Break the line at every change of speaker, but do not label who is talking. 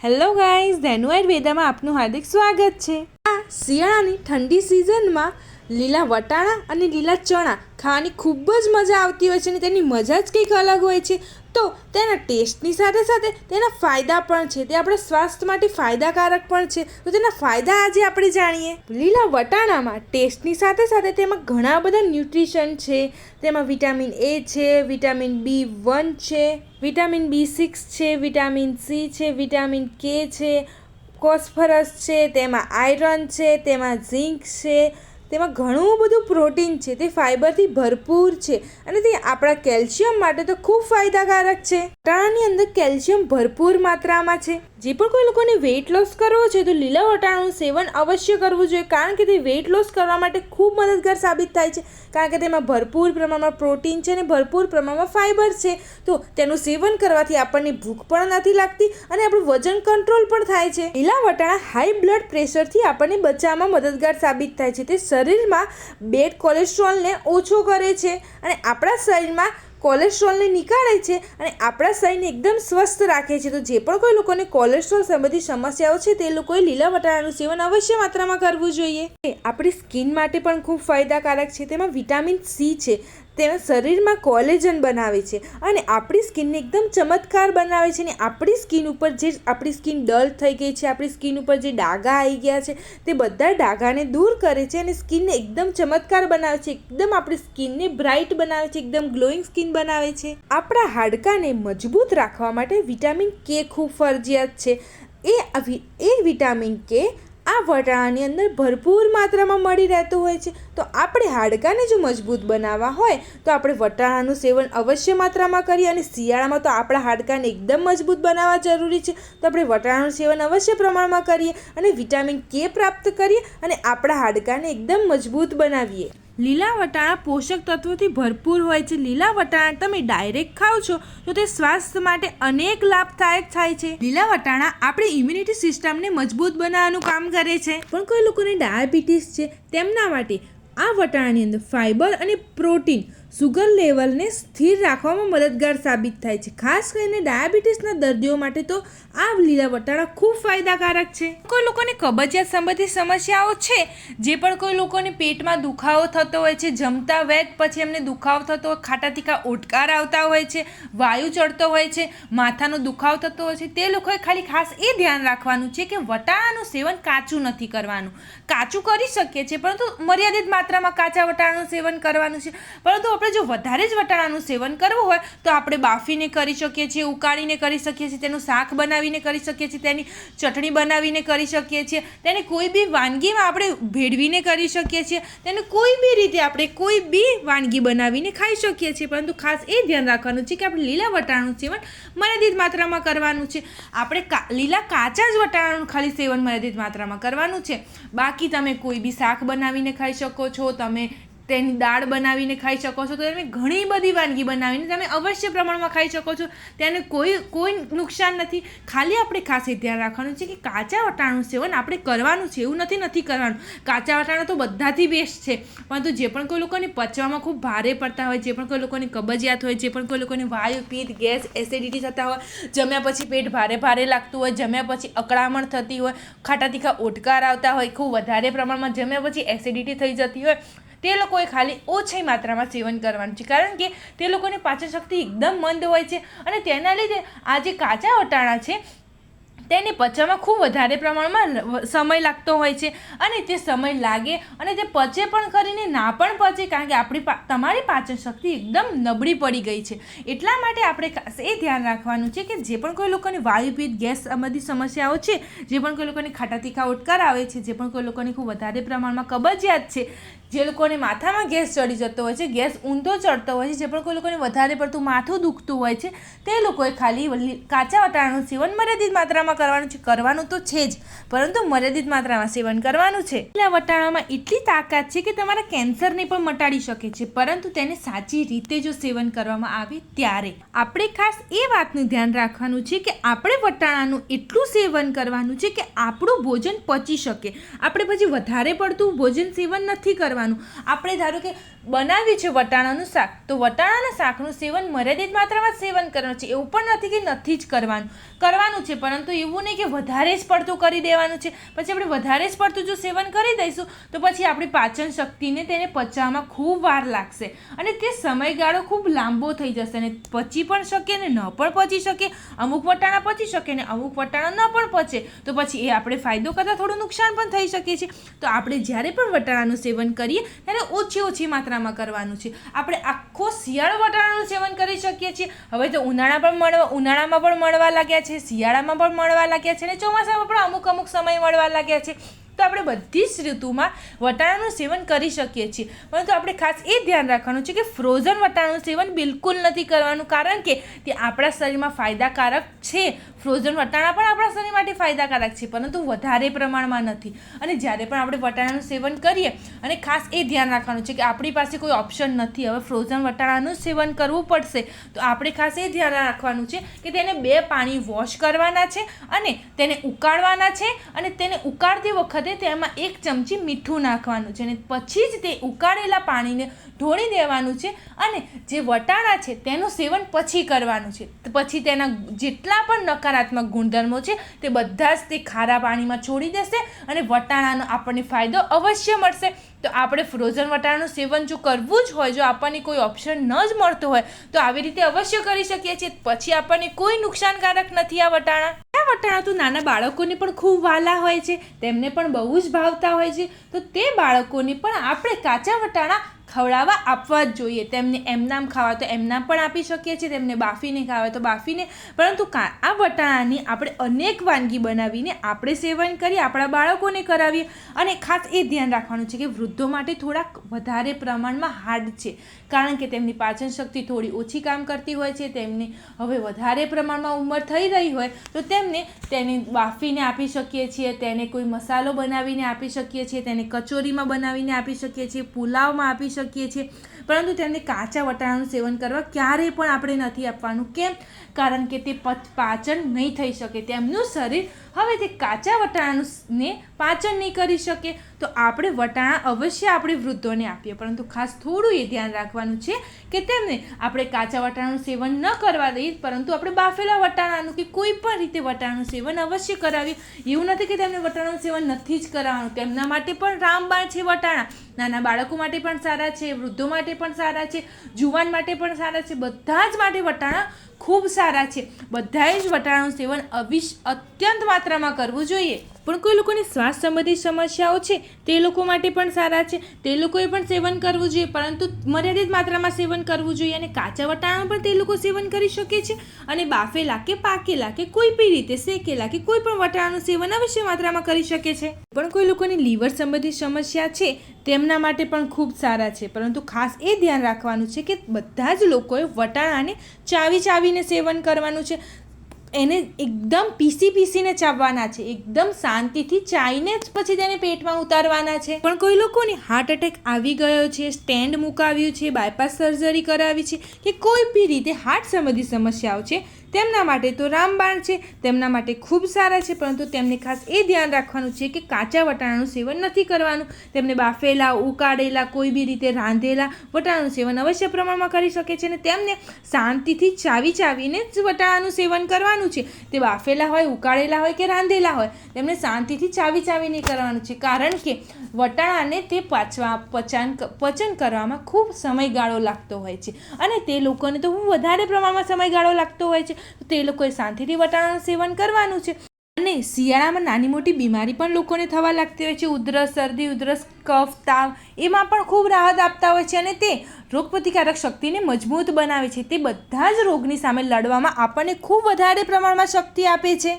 Hello guys, Dhenu આયુર્વેદામાં આપનું હાર્દિક સ્વાગત છે। આ શિયાળાની ઠંડી સિઝનમાં લીલા વટાણા અને લીલા ચણા ખાવાની ખૂબ જ મજા આવતી હોય છે અને તેની મજા જ કંઈક અલગ હોય છે। તો તેના ટેસ્ટની સાથે સાથે તેના ફાયદા પણ છે, તે આપણા સ્વાસ્થ્ય માટે ફાયદાકારક પણ છે। તો તેના ફાયદા આજે આપણે જાણીએ। લીલા વટાણામાં ટેસ્ટની સાથે સાથે તેમાં ઘણા બધા ન્યુટ્રિશન છે। તેમાં વિટામિન એ છે, વિટામિન B1 છે, વિટામિન B6 છે, વિટામિન સી છે, વિટામિન કે છે, ફોસ્ફરસ છે, તેમાં આયરન છે, તેમાં ઝીંક છે, તેમાં ઘણું બધું પ્રોટીન છે, તે ફાઇબરથી ભરપૂર છે અને તે આપણા કેલ્શિયમ માટે તો ખૂબ ફાયદાકારક છે। વટાણાની અંદર કેલ્શિયમ ભરપૂર માત્રામાં છે। જે પણ કોઈ લોકોને વેઇટ લોસ કરવો છે તો લીલા વટાણાનું સેવન અવશ્ય કરવું જોઈએ, કારણ કે તે વેઇટ લોસ કરવા માટે ખૂબ મદદગાર સાબિત થાય છે, કારણ કે તેમાં ભરપૂર પ્રમાણમાં પ્રોટીન છે અને ભરપૂર પ્રમાણમાં ફાઇબર છે। તો તેનું સેવન કરવાથી આપણને ભૂખ પણ નથી લાગતી અને આપણું વજન કંટ્રોલ પણ થાય છે। લીલા વટાણા હાઈ બ્લડ પ્રેશરથી આપણને બચાવવામાં મદદગાર સાબિત થાય છે। તે શરીરમાં બેડ કોલેસ્ટ્રોલને ઓછો કરે છે અને આપણા શરીરમાં કોલેસ્ટ્રોલને નીકાળે છે અને આપણા શરીરને એકદમ સ્વસ્થ રાખે છે। તો જે પણ કોઈ લોકોને કોલેસ્ટ્રોલ સંબંધી સમસ્યાઓ છે તે લોકોએ લીલા વટાણાનું સેવન અવશ્ય માત્રામાં કરવું જોઈએ। આપણી સ્કિન માટે પણ ખૂબ ફાયદાકારક છે। તેમાં વિટામિન સી છે, તેમાં શરીરમાં કોલેજન બનાવે છે અને આપણી સ્કિનને એકદમ ચમત્કાર બનાવે છે અને આપણી સ્કિન ઉપર જે આપણી સ્કિન ડલ થઈ ગઈ છે, આપણી સ્કિન ઉપર જે ડાઘા આવી ગયા છે તે બધા ડાઘાને દૂર કરે છે અને સ્કિનને એકદમ ચમત્કાર બનાવે છે, એકદમ આપણી સ્કિનને બ્રાઇટ બનાવે છે, એકદમ ગ્લોઈંગ સ્કિન બનાવે છે। આપણા હાડકાને મજબૂત રાખવા માટે વિટામિન કે ખૂબ ફરજિયાત છે। એ વિટામિન કે આ વટાણાની અંદર ભરપૂર માત્રામાં મળી રહેતું હોય છે। તો આપણે હાડકાને જો મજબૂત બનાવવા હોય તો આપણે વટાણાનું સેવન અવશ્ય માત્રામાં કરીએ અને શિયાળામાં તો આપણા હાડકાને એકદમ મજબૂત બનાવવા જરૂરી છે, તો આપણે વટાણાનું સેવન અવશ્ય પ્રમાણમાં કરીએ અને વિટામિન કે પ્રાપ્ત કરીએ અને આપણા હાડકાને એકદમ મજબૂત બનાવીએ। લીલા વટાણા પોષક તત્વોથી ભરપૂર હોય છે। લીલા વટાણા તમે ડાયરેક્ટ ખાઓ છો તો તે સ્વાસ્થ્ય માટે અનેક લાભદાયક થાય છે। લીલા વટાણા આપણી ઇમ્યુનિટી સિસ્ટમને મજબૂત બનાવવાનું કામ કરે છે। પણ કોઈ લોકોને ડાયાબિટીસ છે તેમના માટે આ વટાણાની અંદર ફાઇબર અને પ્રોટીન સુગર લેવલને સ્થિર રાખવામાં મદદગાર સાબિત થાય છે। ખાસ કરીને ડાયાબિટીસના દર્દીઓ માટે તો આ લીલા વટાણા ખૂબ ફાયદાકારક છે। કોઈ લોકોને કબજિયાત સંબંધિત સમસ્યાઓ છે, જે પણ કોઈ લોકોને પેટમાં દુખાવો થતો હોય છે, જમતા વેત પછી એમને દુખાવો થતો હોય, ખાટા તીખા ઓડકાર આવતા હોય છે, વાયુ ચડતો હોય છે, માથાનો દુખાવો થતો હોય છે, તે લોકોએ ખાલી ખાસ એ ધ્યાન રાખવાનું છે કે વટાણાનું સેવન કાચું નથી કરવાનું। કાચું કરી શકીએ છીએ પરંતુ મર્યાદિત માત્રામાં કાચા વટાણાનું સેવન કરવાનું છે। પરંતુ આપણે જો વધારે જ વટાણાનું સેવન કરવું હોય તો આપણે બાફીને કરી શકીએ છીએ, ઉકાળીને કરી શકીએ છીએ, તેનું શાક બનાવીને કરી શકીએ છીએ, તેની ચટણી બનાવીને કરી શકીએ છીએ, તેને કોઈ બી વાનગીમાં આપણે ભેળવીને કરી શકીએ છીએ, તેને કોઈ બી રીતે આપણે કોઈ બી વાનગી બનાવીને ખાઈ શકીએ છીએ। પરંતુ ખાસ એ ધ્યાન રાખવાનું છે કે આપણે લીલા વટાણાનું સેવન મર્યાદિત માત્રામાં કરવાનું છે। આપણે લીલા કાચા જ વટાણાનું ખાલી સેવન મર્યાદિત માત્રામાં કરવાનું છે। બાકી તમે કોઈ બી શાક બનાવીને ખાઈ શકો છો, તમે તેની દાળ બનાવીને ખાઈ શકો છો, તો તમે ઘણી બધી વાનગી બનાવીને તમે અવશ્ય પ્રમાણમાં ખાઈ શકો છો, તેને કોઈ નુકસાન નથી। ખાલી આપણે ખાસ એ ધ્યાન રાખવાનું છે કે કાચા વટાણાનું સેવન આપણે કરવાનું છે, એવું નથી કરવાનું। કાચા વટાણા તો બધાથી બેસ્ટ છે, પરંતુ જે પણ કોઈ લોકોને પચવામાં ખૂબ ભારે પડતા હોય, જે પણ કોઈ લોકોને કબજિયાત હોય, જે પણ કોઈ લોકોને વાયુ પિત્ત ગેસ એસિડિટી થતા હોય, જમ્યા પછી પેટ ભારે લાગતું હોય, જમ્યા પછી અકળામણ થતી હોય, ખાટા તીખા ઓડકાર આવતા હોય, ખૂબ વધારે પ્રમાણમાં જમ્યા પછી એસિડિટી થઈ જતી હોય, તે લોકોએ ખાલી ઓછી માત્રામાં સેવન કરવાનું છે, કારણ કે તે લોકોની પાચન શક્તિ એકદમ મંદ હોય છે અને તેના લીધે આ જે કાચા વટાણા છે તેને પચવામાં ખૂબ વધારે પ્રમાણમાં સમય લાગતો હોય છે અને તે સમય લાગે અને તે પચે પણ કરીને ના પણ પચે, કારણ કે તમારી પાચન શક્તિ એકદમ નબળી પડી ગઈ છે। એટલા માટે આપણે ખાસ એ ધ્યાન રાખવાનું છે કે જે પણ કોઈ લોકોને વાયુ પિત્ત ગેસ સંબંધી સમસ્યાઓ છે, જે પણ કોઈ લોકોને ખાટા તીખા ઓડકાર આવે છે, જે પણ કોઈ લોકોને ખૂબ વધારે પ્રમાણમાં કબજિયાત છે, જે લોકોને માથામાં ગેસ ચડી જતો હોય છે, ગેસ ઊંધો ચડતો હોય છે, જે પણ કોઈ લોકોને વધારે પડતું માથું દુખતું હોય છે, તે લોકોએ ખાલી કાચા વટાણાનું સેવન મર્યાદિત માત્રામાં કરવાનું છે। કરવાનું તો છે જ, પરંતુ મર્યાદિત માત્રામાં સેવન કરવાનું છે। લીલા વટાણામાં એટલી તાકાત છે કે તમારા કેન્સરને પણ મટાડી શકે છે, પરંતુ તેને સાચી રીતે જો સેવન કરવામાં આવે ત્યારે। આપણે ખાસ એ વાતનું ધ્યાન રાખવાનું છે કે આપણે વટાણાનું એટલું સેવન કરવાનું છે કે આપણું ભોજન પચી શકે। આપણે પછી વધારે પડતું ભોજન સેવન નથી કરવાનું। આપણે ધારો કે બનાવ્યું છે વટાણાનું શાક, તો વટાણાના શાકનું સેવન મર્યાદિત માત્રામાં જ સેવન કરવાનું છે. એવું પણ નથી કે નથી જ કરવાનું છે, પરંતુ એવું નહીં કે વધારે જ પડતું કરી દેવાનું છે. પછી આપણે વધારે જ પડતું જો સેવન કરી દઈશું તો પછી આપણી પાચન શક્તિને તેને પચવામાં ખૂબ વાર લાગશે અને તે સમયગાળો ખૂબ લાંબો થઈ જશે અને પચી પણ શકે ને ન પણ પચી શકે. અમુક વટાણા પચી શકે ને અમુક વટાણા ન પણ પચે, તો પછી એ આપણે ફાયદો કરતાં થોડું નુકસાન પણ થઈ શકે છે. તો આપણે જ્યારે પણ વટાણાનું સેવન કરીએ ત્યારે ઓછી માત્રામાં કરવાનું છે. આપણે આખો શિયાળો વટાણાનું સેવન કરી શકીએ છીએ. હવે તો ઉનાળામાં પણ મળવા લાગ્યા છે, શિયાળામાં પણ મળવા લાગ્યા છે અને ચોમાસામાં પણ અમુક સમય મળવા લાગ્યા છે. તો આપણે બધી જ ઋતુમાં વટાણાનું સેવન કરી શકીએ છીએ, પરંતુ આપણે ખાસ એ ધ્યાન રાખવાનું છે કે ફ્રોઝન વટાણાનું સેવન બિલકુલ નથી કરવાનું, કારણ કે તે આપણા શરીરમાં ફાયદાકારક છે. ફ્રોઝન વટાણા પણ આપણા શરીર માટે ફાયદાકારક છે, પરંતુ વધારે પ્રમાણમાં નથી. અને જ્યારે પણ આપણે વટાણાનું સેવન કરીએ અને ખાસ એ ધ્યાન રાખવાનું છે કે આપણી પાસે કોઈ ઓપ્શન નથી, હવે ફ્રોઝન વટાણાનું સેવન કરવું પડશે, તો આપણે ખાસ એ ધ્યાન રાખવાનું છે કે તેને 2 પાણી વોશ કરવાના છે અને તેને ઉકાળવાના છે અને તેને ઉકાળતી વખતે તેમાં 1 ચમચી મીઠું નાખવાનું છે અને પછી જ તે ઉકાળેલા પાણીને ઢોળી દેવાનું છે અને જે વટાણા છે તેનું સેવન પછી કરવાનું છે. પછી તેના જેટલા પણ નકારાત્મક ગુણધર્મો છે તે બધા જ તે ખારા પાણીમાં છોડી દેશે અને વટાણાનો આપણને ફાયદો અવશ્ય મળશે. તો આપણે ફ્રોઝન વટાણાનું સેવન જો કરવું જ હોય, જો આપણને કોઈ ઓપ્શન ન જ મળતો હોય, તો આવી રીતે અવશ્ય કરી શકીએ છીએ. પછી આપણને કોઈ નુકસાનકારક નથી આ વટાણા તો નાના બાળકોને પણ ખૂબ વાલા હોય છે, તેમને પણ બહુ જ ભાવતા હોય છે. તો તે બાળકોને પણ આપણે કાચા વટાણા ખવડાવવા આપવા જ જોઈએ. તેમને એમનામ ખાવા તો એમનામ પણ આપી શકીએ છીએ, તેમને બાફીને ખાવા તો બાફીને, પરંતુ આ વટાણાની આપણે અનેક વાનગી બનાવીને આપણે સેવન કરીએ, આપણા બાળકોને કરાવીએ. અને ખાસ એ ધ્યાન રાખવાનું છે કે વૃદ્ધો માટે થોડાક વધારે પ્રમાણમાં હાર્ડ છે, કારણ કે તેમની પાચન શક્તિ થોડી ઓછી કામ કરતી હોય છે. તેમને હવે વધારે પ્રમાણમાં ઉંમર થઈ રહી હોય તો તેને બાફીને આપી શકીએ છીએ, તેને કોઈ મસાલો બનાવીને આપી શકીએ છીએ, તેને કચોરીમાં બનાવીને આપી શકીએ છીએ, પુલાવમાં આપી શકીએ છીએ, પરંતુ તેમને કાચા વટાણાનું સેવન કરવા ક્યારેય પણ આપણે નથી આપવાનું. કેમ? કારણ કે તે પાચન નહીં થઈ શકે, તેમનું શરીર હવે તે કાચા વટાણાને પાચન નહીં કરી શકે. તો આપણે વટાણા અવશ્ય આપણે વૃદ્ધોને આપીએ, પરંતુ ખાસ થોડું એ ધ્યાન રાખવાનું છે કે તેમને આપણે કાચા વટાણાનું સેવન ન કરવા દઈએ, પરંતુ આપણે બાફેલા વટાણાનું કે કોઈ પણ રીતે વટાણાનું સેવન અવશ્ય કરાવીએ. એવું નથી કે તેમને વટાણાનું સેવન નથી જ કરાવવાનું, તેમના માટે પણ રામબાણ છે વટાણા. નાના બાળકો માટે પણ સારા છે, વૃદ્ધો માટે પણ સારા છે, જુવાન માટે પણ સારા છે, બધા જ માટે વટાણા ખૂબ સારા છે. બધાએ જ વટાણાનું સેવન અત્યંત માત્રામાં કરવું જોઈએ. પણ કોઈ લોકોની શ્વાસ સંબંધિત સમસ્યાઓ છે તે લોકો માટે પણ સારા છે, તે લોકોએ પણ સેવન કરવું જોઈએ, પરંતુ મર્યાદિત માત્રામાં સેવન કરવું જોઈએ. અને કાચા વટાણાનું પણ તે લોકો સેવન કરી શકે છે અને બાફેલા કે પાકેલા કે કોઈ પણ રીતે શેકેલા કે કોઈ પણ વટાણાનું સેવન અવશ્ય માત્રામાં કરી શકે છે. પણ કોઈ લોકોની લીવર સંબંધિત સમસ્યા છે તેમના માટે પણ ખૂબ સારા છે, પરંતુ ખાસ એ ધ્યાન રાખવાનું છે કે બધા જ લોકોએ વટાણાને ચાવીને સેવન કરવાનું છે. એને એકદમ પીસીને ચાવવાના છે, એકદમ શાંતિથી ચાવીને જ પછી તેને પેટમાં ઉતારવાના છે. પણ કોઈ લોકોને હાર્ટ એટેક આવી ગયો છે, સ્ટેન્ડ મુકાવ્યું છે, બાયપાસ સર્જરી કરાવી છે કે કોઈ બી રીતે હાર્ટ સંબંધિત સમસ્યાઓ છે, તેમના માટે તો રામબાણ છે, તેમના માટે ખૂબ સારા છે. પરંતુ તેમને ખાસ એ ધ્યાન રાખવાનું છે કે કાચા વટાણાનું સેવન નથી કરવાનું. તેમને બાફેલા, ઉકાળેલા, કોઈ બી રીતે રાંધેલા વટાણાનું સેવન અવશ્ય પ્રમાણમાં કરી શકે છે અને તેમને શાંતિથી ચાવીને જ વટાણાનું સેવન કરવાનું છે. તે બાફેલા હોય, ઉકાળેલા હોય કે રાંધેલા હોય, તેમને શાંતિથી ચાવીને કરવાનું છે, કારણ કે વટાણાને તે પચન કરવામાં ખૂબ સમયગાળો લાગતો હોય છે અને તે લોકોને તો વધારે પ્રમાણમાં સમયગાળો લાગતો હોય છે. તો તે લોકોએ શાંતિથી વટાણાનું સેવન કરવાનું છે. અને શિયાળામાં નાની મોટી બીમારી પણ લોકોને થવા લાગતી હોય છે, ઉધરસ, શરદી ઉધરસ, કફ, તાવ, એમાં પણ ખૂબ રાહત આપતા હોય છે અને તે રોગપ્રતિકારક શક્તિને મજબૂત બનાવે છે. તે બધા જ રોગની સામે લડવામાં આપણને ખૂબ વધારે પ્રમાણમાં શક્તિ આપે છે.